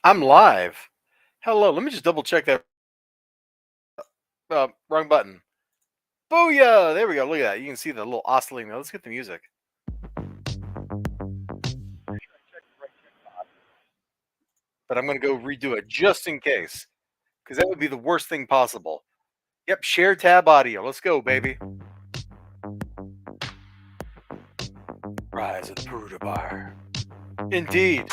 I'm live. Hello. Let me just double check that. Wrong button. Booyah! There we go. Look at that. You can see the little oscillating. Now let's get the music. But I'm going to go redo it just in case, because that would be the worst thing possible. Yep. Share tab audio. Let's go, baby. Rise of the Peruta Bar. Indeed.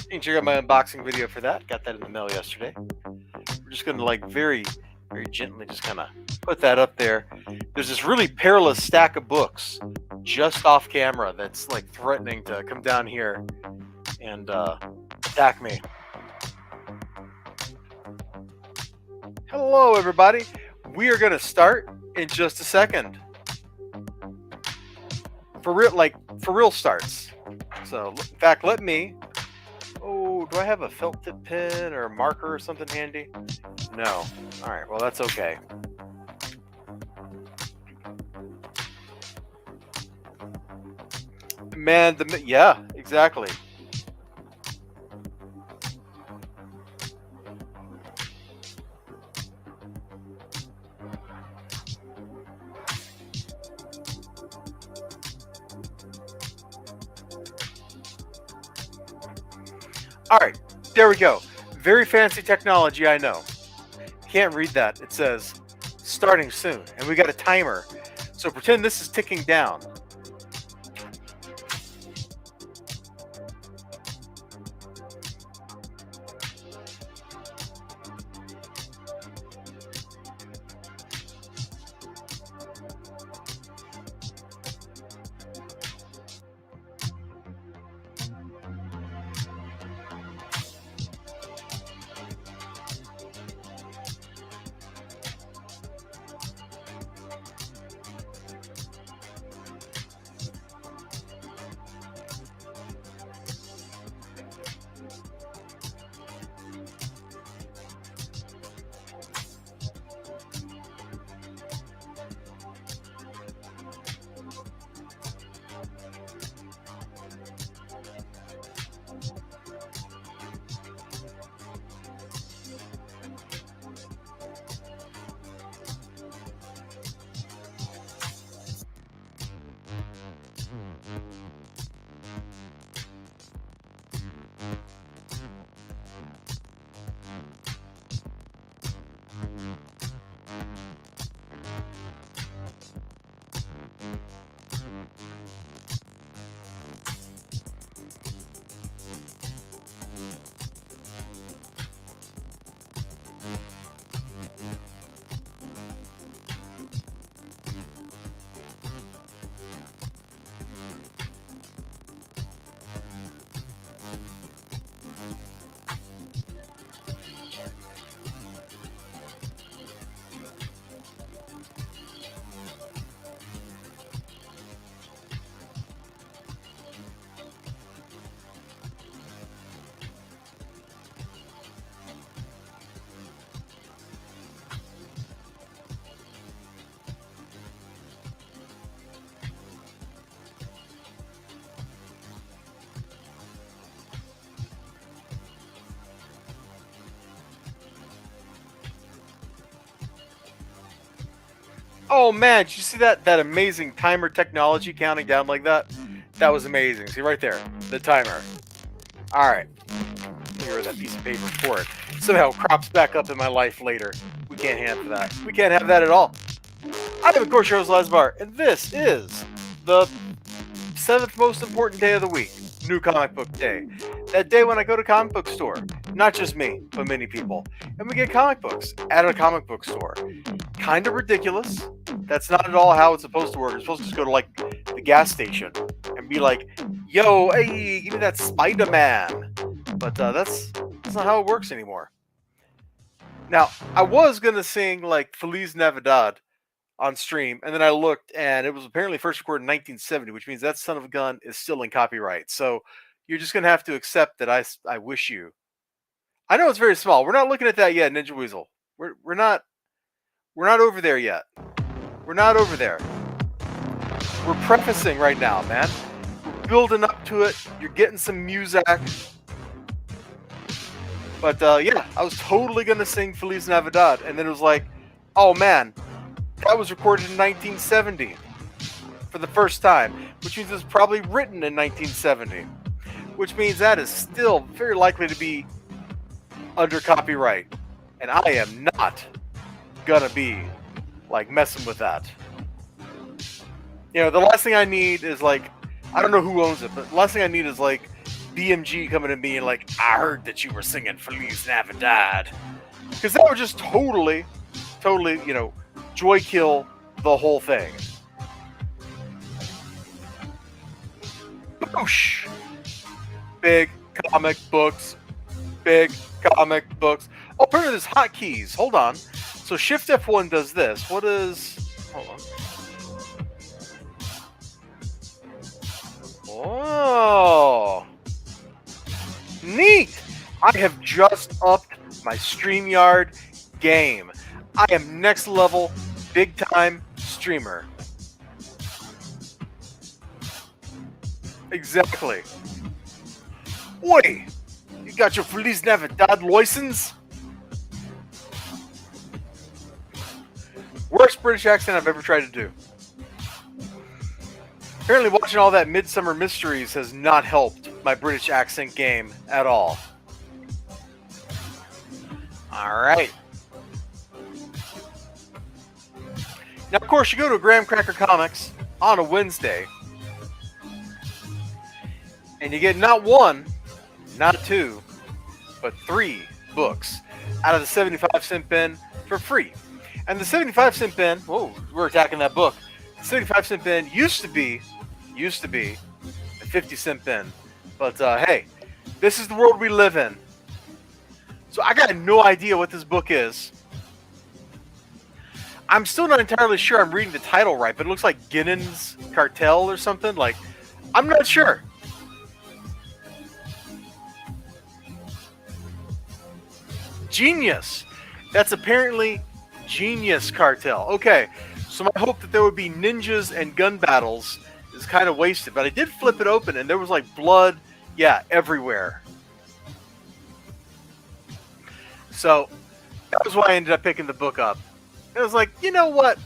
You can check out my unboxing video for that. Got that in the mail yesterday. We're just going to very, very gently just kind of put that up there. There's this really perilous stack of books just off camera that's like threatening to come down here and attack me. Hello, everybody. We are going to start in just a second. For real starts. So, in fact, let me. Oh, do I have a felt tip pen or a marker or something handy? No. All right. Well, that's okay. Man, yeah, exactly. All right, there we go. Very fancy technology, I know. Can't read that. It says starting soon, and we got a timer. So pretend this is ticking down. Oh man, did you see that amazing timer technology counting down like that? That was amazing. See right there, the timer. All right, here that piece of paper for it. Somehow crops back up in my life later. We can't have that. We can't have that at all. I am, of course, your host, Lesbar, and this is the 7th most important day of the week, New Comic Book Day. That day when I go to comic book store, not just me, but many people, and we get comic books at a comic book store. Kind of ridiculous. That's not at all how it's supposed to work. You're supposed to just go to like the gas station and be like, "Yo, hey, give me that Spider-Man." But that's not how it works anymore. Now, I was gonna sing like Feliz Navidad on stream, and then I looked, and it was apparently first recorded in 1970, which means that son of a gun is still in copyright. So you're just gonna have to accept that I wish you. I know it's very small. We're not looking at that yet, Ninja Weasel. We're not over there yet. We're not over there. We're prefacing right now, man. building up to it. You're getting some music. But yeah, I was totally gonna sing Feliz Navidad, and then it was like, oh man, that was recorded in 1970 for the first time, which means it was probably written in 1970, which means that is still very likely to be under copyright, and I am not gonna be like messing with that. You know, the last thing I need is like, I don't know who owns it, but the last thing I need is like BMG coming to me and like, I heard that you were singing Feliz Navidad, because that would just totally, you know, joy kill the whole thing. Boosh! Big comic books. Big comic books. Oh, apparently there's hotkeys. Hold on. So Shift F1 does this. What is... Hold on. Oh. Neat! I have just upped my StreamYard game. I am next level, big time streamer. Exactly. Oi! You got your Feliz Navidad license? Worst British accent I've ever tried to do. Apparently watching all that Midsummer Mysteries has not helped my British accent game at all. Alright. Now, of course, you go to Graham Cracker Comics on a Wednesday, and you get not one, not two, but 3 books out of the 75-cent bin for free. And the 75-cent bin, whoa, we're attacking that book. The 75-cent bin used to be a 50-cent bin. But hey, this is the world we live in. So I got no idea what this book is. I'm still not entirely sure I'm reading the title right, but it looks like Ginnan's Cartel or something. Like, I'm not sure. Genius. That's apparently Genius Cartel. Okay, so my hope that there would be ninjas and gun battles is kind of wasted, but I did flip it open and there was like blood, yeah, everywhere. So that was why I ended up picking the book up. And I was like, you know what?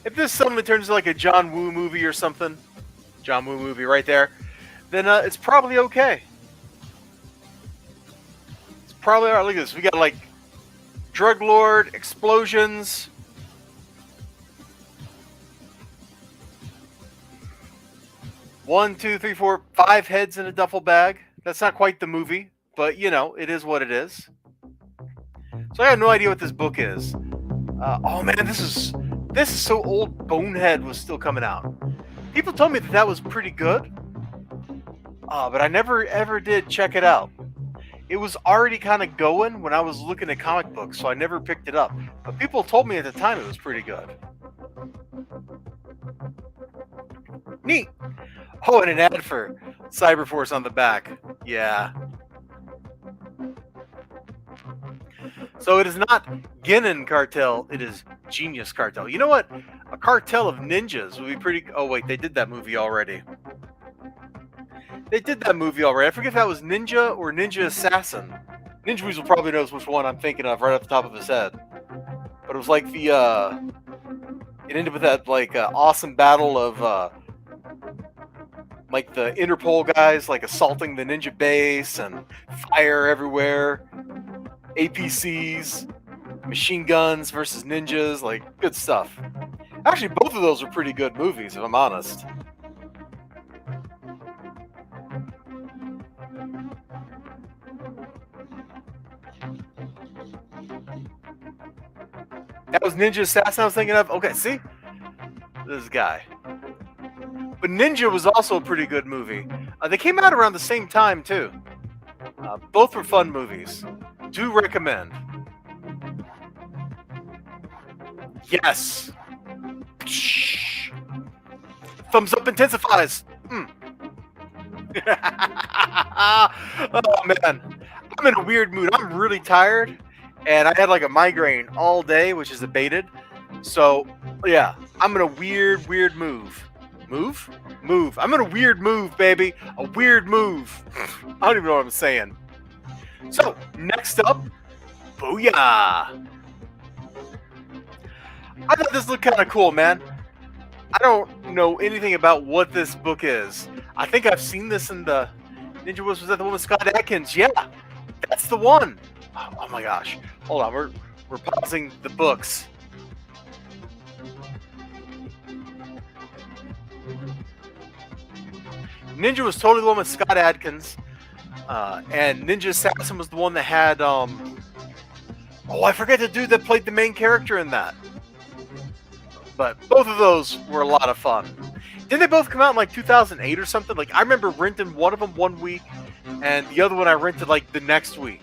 If this suddenly turns into like a John Woo movie or something, John Woo movie right there, then it's probably okay. It's probably alright. Look at this. We got like drug lord, explosions. One, two, three, four, 5 heads in a duffel bag. That's not quite the movie, but you know, it is what it is. So I have no idea what this book is. Oh man, this is so old. Bonehead was still coming out. People told me that was pretty good, but I never ever did check it out. It was already kind of going when I was looking at comic books, so I never picked it up. But people told me at the time it was pretty good. Neat. Oh, and an ad for Cyberforce on the back. Yeah. So it is not Ginnan Cartel, it is Genius Cartel. You know what? A cartel of ninjas would be pretty... Oh, wait, they did that movie already. They did that movie already. I forget if that was Ninja or Ninja Assassin. Ninja Weasel probably knows which one I'm thinking of right off the top of his head. But it was like the... It ended with that, like, awesome battle of... like the Interpol guys, like, assaulting the ninja base and fire everywhere. APCs, machine guns versus ninjas, like, good stuff. Actually, both of those are pretty good movies, if I'm honest. That was Ninja Assassin I was thinking of? Okay, see? This guy. But Ninja was also a pretty good movie. They came out around the same time, too. Both were fun movies. Do recommend. Yes. Thumbs up intensifies. Oh man, I'm in a weird mood. I'm really tired, and I had like a migraine all day, which is abated. So yeah, I'm in a weird mood. Move? Move. I'm in a weird move, baby. A weird move. I don't even know what I'm saying. So, next up, Booyah! I thought this looked kind of cool, man. I don't know anything about what this book is. I think I've seen this in the Ninja was that the one with Scott Adkins? Yeah, that's the one. Oh my gosh. Hold on, we're pausing the books. Ninja was totally the one with Scott Adkins. And Ninja Assassin was the one that had oh, I forget the dude that played the main character in that. But both of those were a lot of fun. Didn't they both come out in like 2008 or something? Like I remember renting one of them one week and the other one I rented like the next week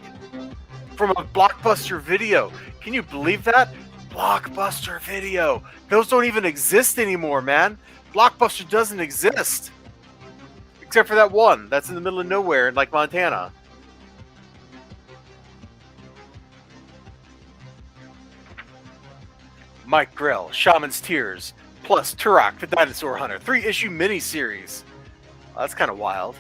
from a Blockbuster Video. Can you believe that? Blockbuster Video. Those don't even exist anymore, man. Blockbuster doesn't exist. Except for that one that's in the middle of nowhere in like Montana. Mike Grell, Shaman's Tears, plus Turok, the Dinosaur Hunter. 3-issue miniseries. Oh, that's kind of wild.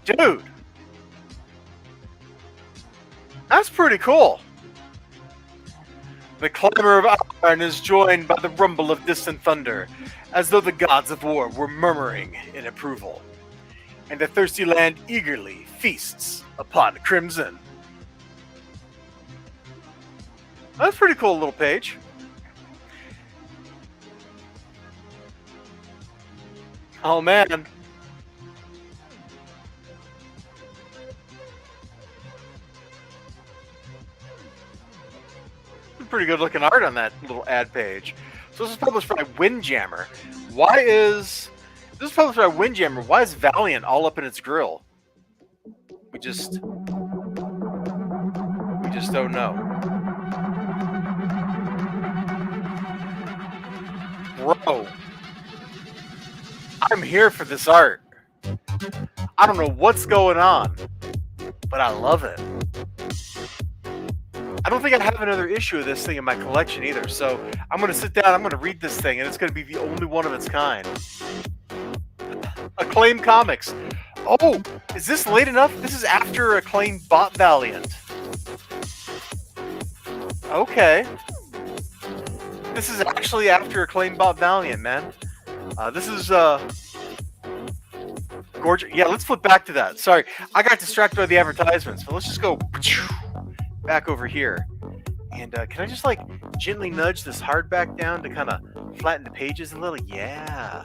Dude. That's pretty cool. The clamor of iron is joined by the rumble of distant thunder, as though the gods of war were murmuring in approval. And the thirsty land eagerly feasts upon crimson. That's a pretty cool little page. Oh man. Pretty good looking art on that little ad page. So this is published by Windjammer. Why is this is published by Windjammer? Why is Valiant all up in its grill? We just don't know. Bro, I'm here for this art. I don't know what's going on, but I love it. I don't think I have another issue of this thing in my collection either, so I'm going to sit down, I'm going to read this thing, and it's going to be the only one of its kind. Acclaim Comics. Oh, is this late enough? This is after Acclaim bought Valiant. Okay. This is actually after Acclaim bought Valiant, man. This is gorgeous. Yeah, let's flip back to that. Sorry, I got distracted by the advertisements, but let's just go back over here. And can I just like gently nudge this hardback down to kind of flatten the pages a little? Yeah.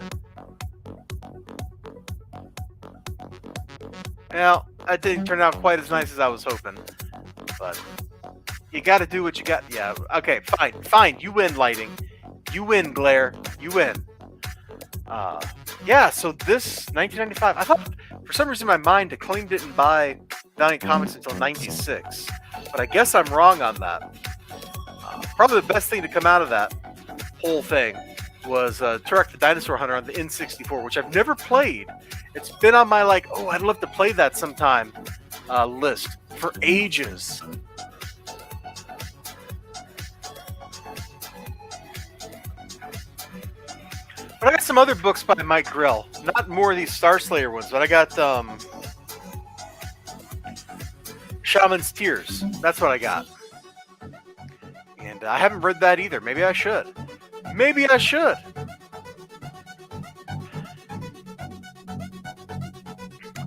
Well, that didn't turn out quite as nice as I was hoping, but you got to do what you got. Yeah. Okay. Fine. You win, lighting. You win, glare. You win. Yeah. So this 1995. I thought for some reason in my mind Acclaim didn't buy Valiant Comics until '96, but I guess I'm wrong on that. Probably the best thing to come out of that whole thing was Turok the Dinosaur Hunter on the N64, which I've never played. It's been on my like, oh, I'd love to play that sometime list for ages. But I got some other books by Mike Grell. Not more of these Star Slayer ones, but I got Shaman's Tears. That's what I got. And I haven't read that either. Maybe I should. Maybe I should.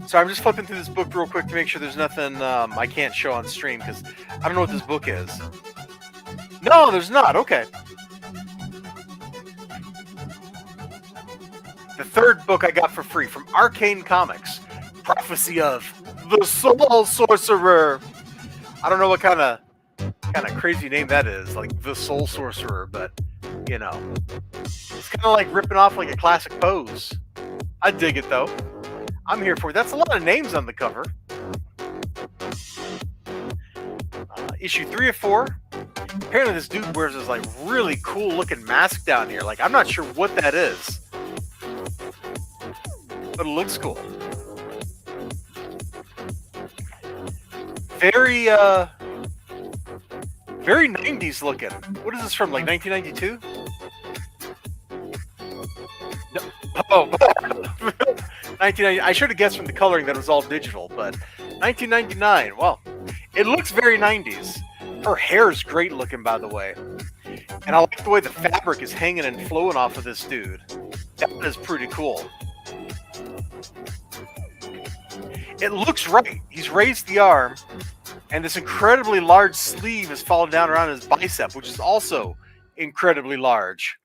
So I'm just flipping through this book real quick to make sure there's nothing I can't show on stream, because I don't know what this book is. No, there's not. Okay. The third book I got for free from Arcane Comics, Prophecy of the Soul Sorcerer. I don't know what kind of crazy name that is, like the Soul Sorcerer, but you know, it's kind of like ripping off like a classic pose. I dig it though. I'm here for it. That's a lot of names on the cover. Issue 3 of 4. Apparently this dude wears this like really cool looking mask down here. Like I'm not sure what that is, but it looks cool. Very 90s looking. What is this from, like 1992? No. Oh, 1990. I should have guessed from the coloring that it was all digital, but 1999. Well, it looks very 90s. Her hair's great looking, by the way. And I like the way the fabric is hanging and flowing off of this dude. That is pretty cool. It looks right. He's raised the arm, and this incredibly large sleeve is falling down around his bicep, which is also incredibly large.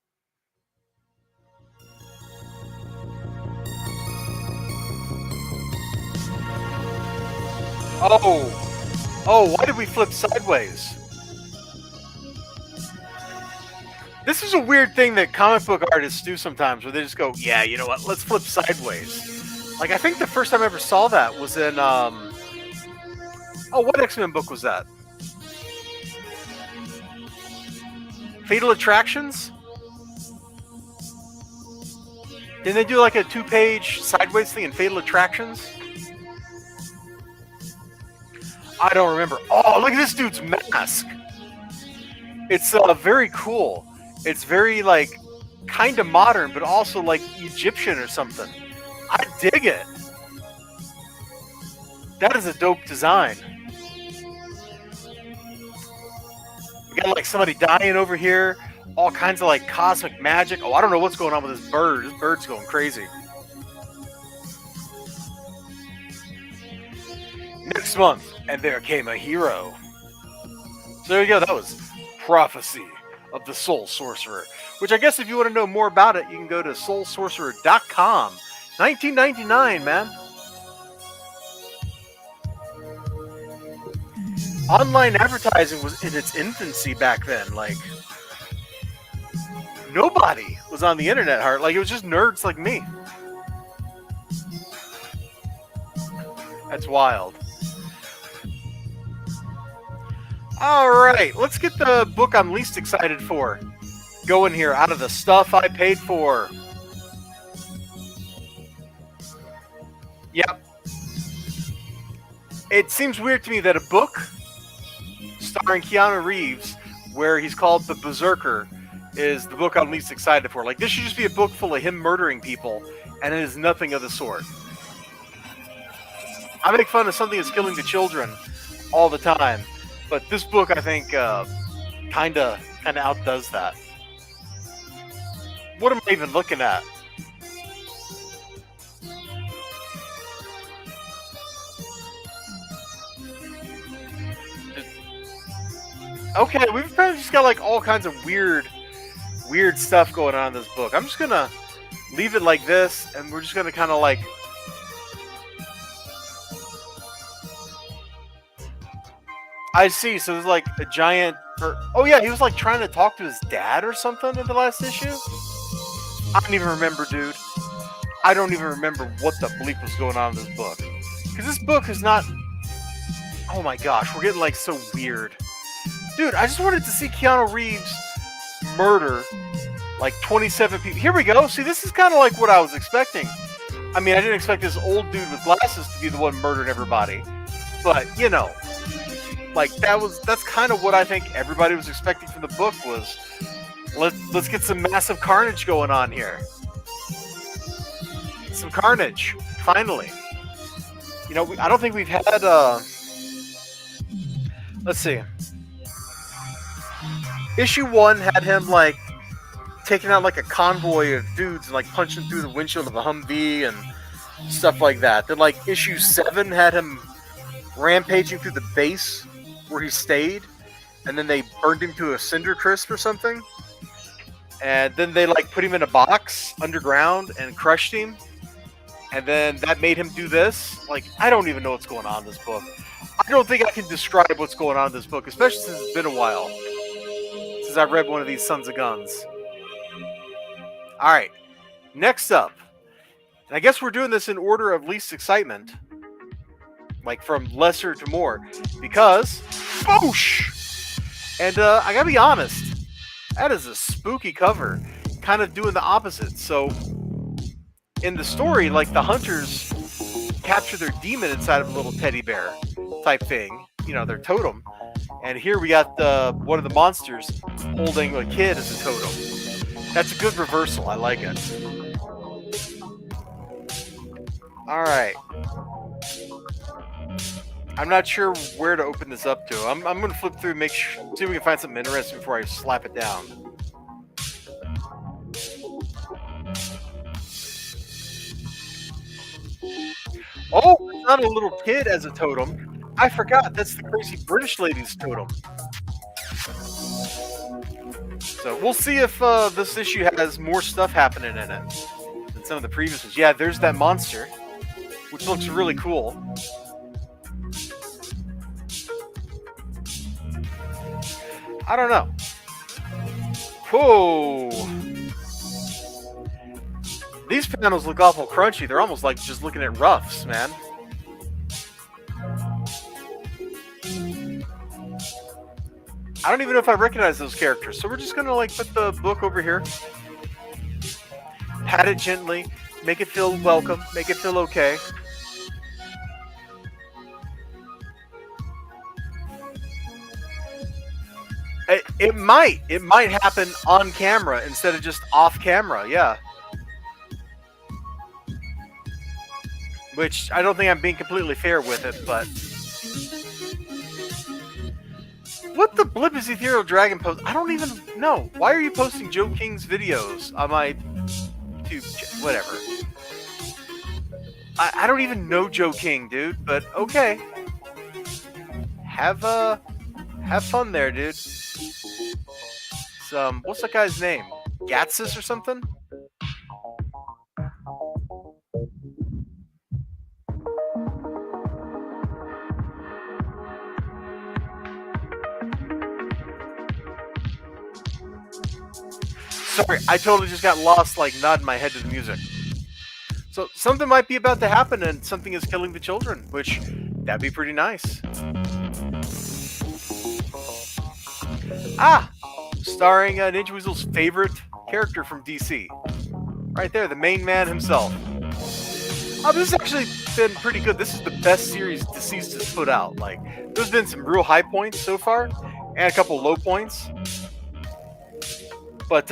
Oh, why did we flip sideways? This is a weird thing that comic book artists do sometimes, where they just go, yeah, you know what, let's flip sideways. Like, I think the first time I ever saw that was in, what X-Men book was that? Fatal Attractions? Didn't they do like a 2-page sideways thing in Fatal Attractions? I don't remember. Oh, look at this dude's mask. It's very cool. It's very, like, kind of modern, but also, like, Egyptian or something. I dig it. That is a dope design. We got, like, somebody dying over here. All kinds of, like, cosmic magic. Oh, I don't know what's going on with this bird. This bird's going crazy. Next month, and there came a hero. So there you go. That was Prophecy of the Soul Sorcerer. Which I guess if you want to know more about it, you can go to soulsorcerer.com. 1999, man. Online advertising was in its infancy back then. Like, nobody was on the internet hard. Like, it was just nerds like me. That's wild. Alright, let's get the book I'm least excited for going here out of the stuff I paid for. Yep. It seems weird to me that a book starring Keanu Reeves, where he's called the Berserker, is the book I'm least excited for. Like, this should just be a book full of him murdering people, and it is nothing of the sort. I make fun of something that's killing the children all the time, but this book, I think, kind of outdoes that. What am I even looking at? Okay, we've apparently just got like all kinds of weird stuff going on in this book. I'm just gonna leave it like this, and we're just gonna kind of like... I see, so there's like a giant... Oh yeah, he was like trying to talk to his dad or something in the last issue? I don't even remember, dude. I don't even remember what the bleep was going on in this book. Because this book is not... Oh my gosh, we're getting like so weird. Dude, I just wanted to see Keanu Reeves murder like 27 people. Here we go. See, this is kind of like what I was expecting. I mean, I didn't expect this old dude with glasses to be the one murdering everybody. But, you know, like that's kind of what I think everybody was expecting from the book was let's get some massive carnage going on here. Some carnage, finally. You know, I don't think we've had let's see. Issue 1 had him, like, taking out, like, a convoy of dudes and, like, punching through the windshield of a Humvee and stuff like that. Then, like, issue 7 had him rampaging through the base where he stayed, and then they burned him to a cinder crisp or something. And then they, like, put him in a box underground and crushed him. And then that made him do this. Like, I don't even know what's going on in this book. I don't think I can describe what's going on in this book, especially since it's been a while. I've read one of these sons of guns. Alright, next up, and I guess we're doing this in order of least excitement, like from lesser to more, because boosh! And I gotta be honest, that is a spooky cover, kind of doing the opposite. So in the story, like, the hunters capture their demon inside of a little teddy bear type thing, you know, their totem. And here we got one of the monsters holding a kid as a totem. That's a good reversal. I like it. All right. I'm not sure where to open this up to. I'm going to flip through, see if we can find something interesting before I slap it down. Oh, it's not a little kid as a totem. I forgot. That's the crazy British lady's totem. So we'll see if this issue has more stuff happening in it than some of the previous ones. Yeah, there's that monster, which looks really cool. I don't know. Whoa. These panels look awful crunchy. They're almost like just looking at roughs, man. I don't even know if I recognize those characters. So we're just going to like put the book over here. Pat it gently. Make it feel welcome. Make it feel okay. It might happen on camera instead of just off camera, yeah. Which I don't think I'm being completely fair with it, but what the blip is Ethereal Dragon post? I don't even know. Why are you posting Joe King's videos on my YouTube? Whatever. I don't even know Joe King, dude. But okay. Have fun there, dude. What's that guy's name? Gatsis or something? Sorry, I totally just got lost, like, nodding my head to the music. So, something might be about to happen and something is killing the children, which, that'd be pretty nice. Ah! Starring Ninja Weasel's favorite character from DC. Right there, the main man himself. Oh, this has actually been pretty good. This is the best series Deceased has put out. Like, there's been some real high points so far, and a couple low points. But,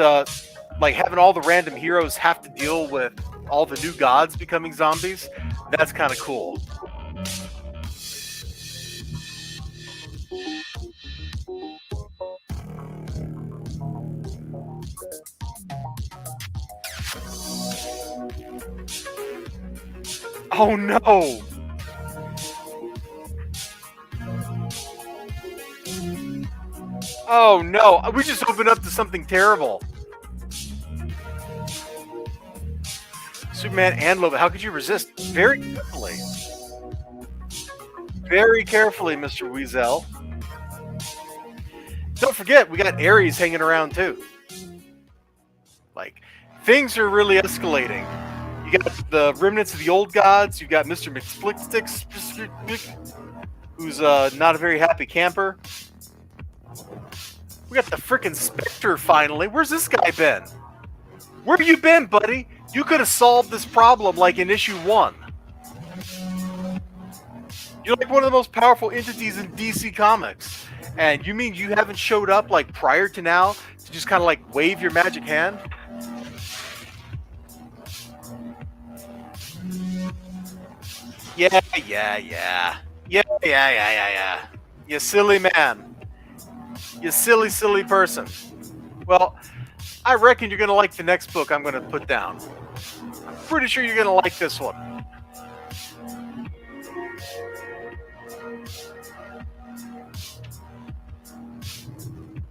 like, having all the random heroes have to deal with all the new gods becoming zombies, that's kind of cool. Oh no! Oh no! We just opened up to something terrible. Superman and Lobo. How could you resist? Very carefully. Very carefully, Mr. Weasel. Don't forget, we got Ares hanging around too. Like, things are really escalating. You got the remnants of the old gods. You got Mr. McSplicksticks, who's not a very happy camper. We got the frickin' Spectre finally. Where's this guy been? Where have you been, buddy? You could have solved this problem like in issue 1. You're like one of the most powerful entities in DC Comics. And you mean you haven't showed up like prior to now to just kind of like wave your magic hand? Yeah. You silly man. You silly person. Well, I reckon you're going to like the next book I'm going to put down. I'm pretty sure you're going to like this one.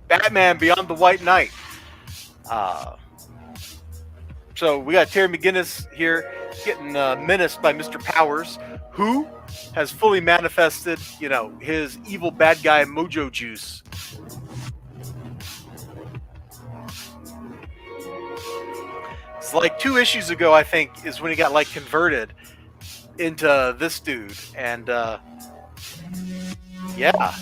Batman Beyond the White Knight. So we got Terry McGinnis here getting menaced by Mr. Powers, who has fully manifested, his evil bad guy mojo juice. It's like 2 issues ago, I think, is when he got like converted into this dude, and yeah.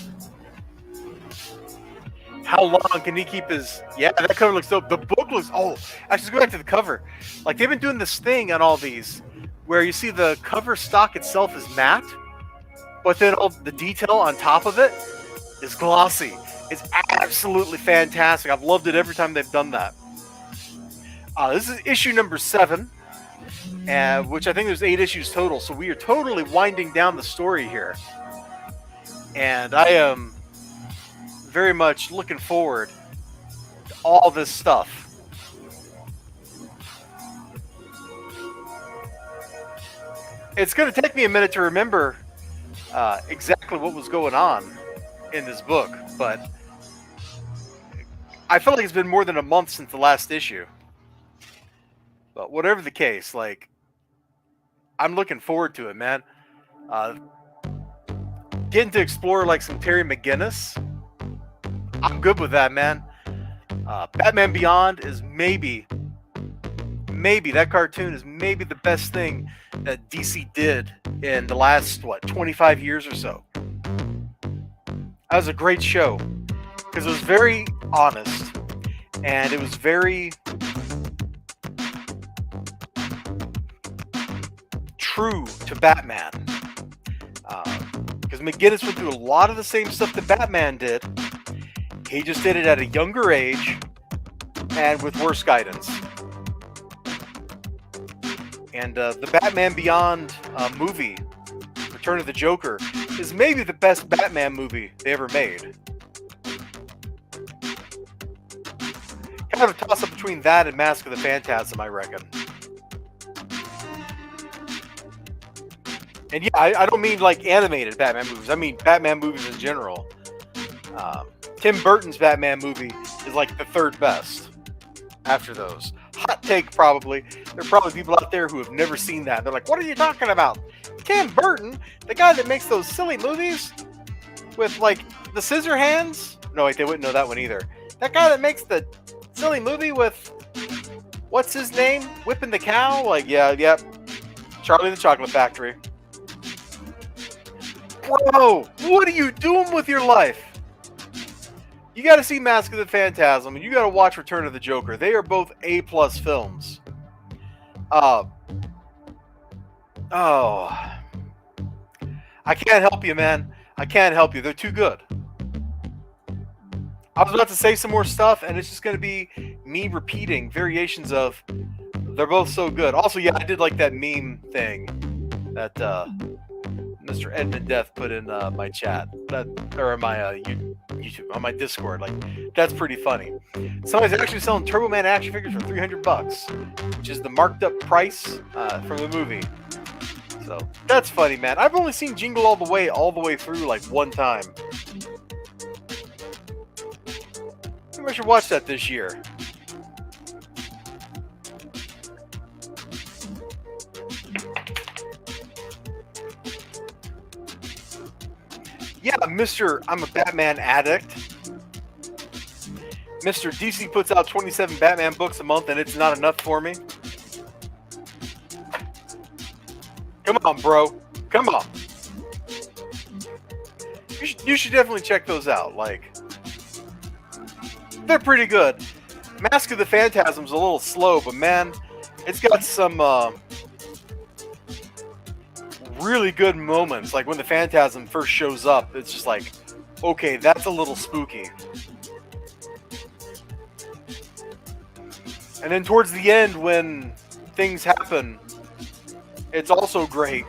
How long can he keep his... Yeah, that cover looks dope. The book looks... Oh, actually, let's go back to the cover. Like, they've been doing this thing on all these where you see the cover stock itself is matte, but then all the detail on top of it is glossy. It's absolutely fantastic. I've loved it every time they've done that. This is issue number 7, which I think there's 8 issues total. So we are totally winding down the story here. And I am very much looking forward to all this stuff. It's going to take me a minute to remember exactly what was going on in this book, but I feel like it's been more than a month since the last issue. But whatever the case, like, I'm looking forward to it, man. Getting to explore like some Terry McGinnis, I'm good with that, man. Batman Beyond is maybe that cartoon is maybe the best thing that DC did in the last 25 years or so. That was a great show because it was very honest and it was very true to Batman. Because McGinnis went through a lot of the same stuff that Batman did. He just did it at a younger age and with worse guidance. And the Batman Beyond movie, Return of the Joker, is maybe the best Batman movie they ever made. Kind of a toss-up between that and Mask of the Phantasm, I reckon. And yeah, I don't mean like animated Batman movies. I mean Batman movies in general. Tim Burton's Batman movie is like the 3rd best after those. Hot take, probably. There are probably people out there who have never seen that. They're like, what are you talking about? Tim Burton? The guy that makes those silly movies with, like, the scissor hands? No, wait, they wouldn't know that one either. That guy that makes the silly movie with, what's his name? Whipping the cow? Like, yeah. Charlie and the Chocolate Factory. Bro, what are you doing with your life? You got to see Mask of the Phantasm, and you got to watch Return of the Joker. They are both A+ films. I can't help you, man. I can't help you. They're too good. I was about to say some more stuff, and it's just going to be me repeating variations of they're both so good. Also, yeah, I did like that meme thing that Mr. Edmund Death put in my chat, or my YouTube, on my Discord. Like, that's pretty funny. Somebody's actually selling Turbo Man action figures for $300, which is the marked up price from the movie. So that's funny, man. I've only seen Jingle All the Way through like one time. Maybe I should watch that this year. Yeah, Mr. I'm a Batman addict. Mr. DC puts out 27 Batman books a month and it's not enough for me. Come on, bro. Come on. You should definitely check those out. Like, they're pretty good. Mask of the Phantasm's a little slow, but man, it's got some really good moments. Like when the Phantasm first shows up, it's just like, okay, that's a little spooky. And then towards the end, when things happen, it's also great.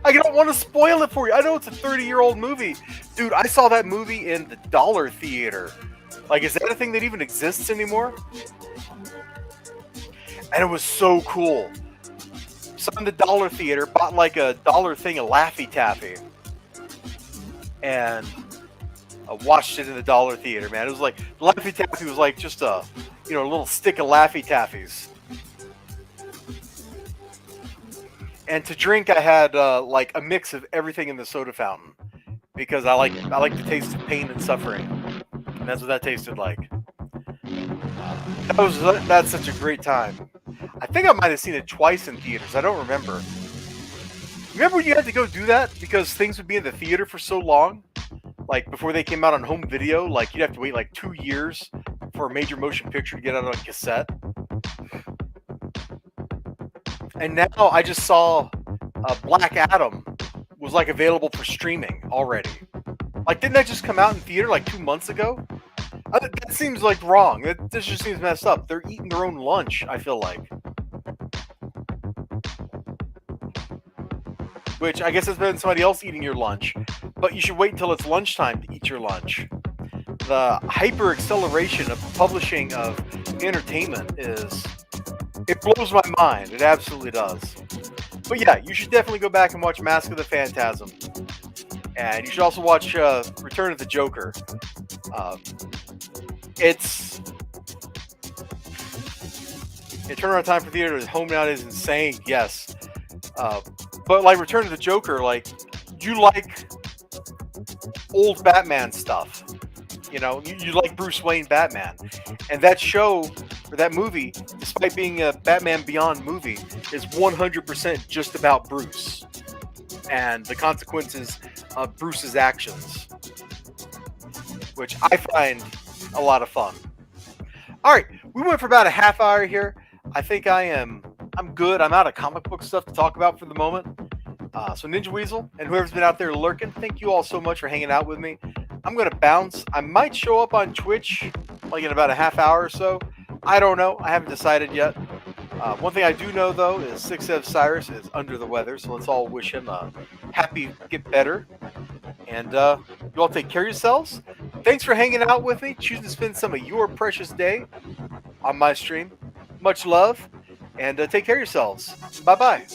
I don't want to spoil it for you. I know it's a 30-year-old movie. Dude, I saw that movie in the Dollar Theater. Like, is that a thing that even exists anymore? And it was so cool. So in the Dollar Theater, bought like a $1 thing of Laffy Taffy. And I watched it in the Dollar Theater, man. It was like, Laffy Taffy was like just a, a little stick of Laffy Taffies. And to drink, I had like a mix of everything in the soda fountain. Because I like the taste of pain and suffering. And that's what that tasted like. That's such a great time. I think I might have seen it twice in theaters. I don't remember. Remember when you had to go do that because things would be in the theater for so long? Like before they came out on home video, like you'd have to wait like 2 years for a major motion picture to get out on cassette. And now I just saw Black Adam was like available for streaming already. Like, didn't that just come out in theater like 2 months ago? That seems like wrong. This just seems messed up. They're eating their own lunch, I feel like. Which I guess is better than somebody else eating your lunch. But you should wait until it's lunchtime to eat your lunch. The hyper acceleration of publishing of entertainment it blows my mind. It absolutely does. But yeah, you should definitely go back and watch Mask of the Phantasm. And you should also watch Return of the Joker. It's turnaround time for theater home now is insane, yes. But like Return of the Joker, like, you like old Batman stuff. You know, you like Bruce Wayne Batman. And that show, or that movie, despite being a Batman Beyond movie, is 100% just about Bruce and the consequences of Bruce's actions, which I find a lot of fun. All right, we went for about a half hour here. I think I'm good. I'm out of comic book stuff to talk about for the moment. So Ninja Weasel and whoever's been out there lurking, thank you all so much for hanging out with me. I'm going to bounce. I might show up on Twitch like in about a half hour or so. I don't know. I haven't decided yet. One thing I do know, though, is 6Ev Cyrus is under the weather, so let's all wish him a happy get better. And you all take care of yourselves. Thanks for hanging out with me, choosing to spend some of your precious day on my stream. Much love, and take care of yourselves. Bye-bye.